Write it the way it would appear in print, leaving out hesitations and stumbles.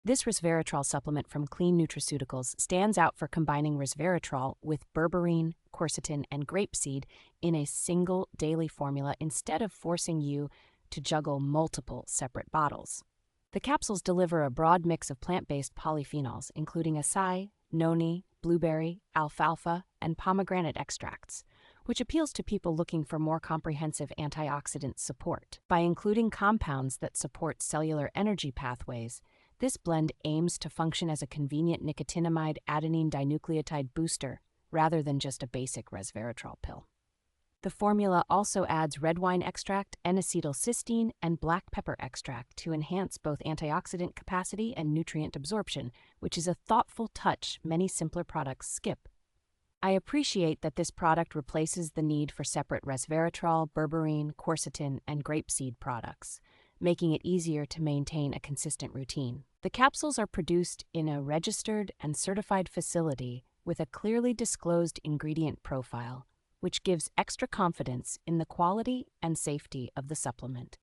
This resveratrol supplement from Clean Nutraceuticals stands out for combining resveratrol with berberine, quercetin, and grapeseed in a single daily formula instead of forcing you to juggle multiple separate bottles. The capsules deliver a broad mix of plant-based polyphenols, including acai, noni, blueberry, alfalfa, and pomegranate extracts, which appeals to people looking for more comprehensive antioxidant support. By including compounds that support cellular energy pathways, this blend aims to function as a convenient nicotinamide adenine dinucleotide booster rather than just a basic resveratrol pill. The formula also adds red wine extract, N-acetyl cysteine, and black pepper extract to enhance both antioxidant capacity and nutrient absorption, which is a thoughtful touch many simpler products skip. I appreciate that this product replaces the need for separate resveratrol, berberine, quercetin, and grapeseed products, making it easier to maintain a consistent routine. The capsules are produced in a registered and certified facility with a clearly disclosed ingredient profile, which gives extra confidence in the quality and safety of the supplement.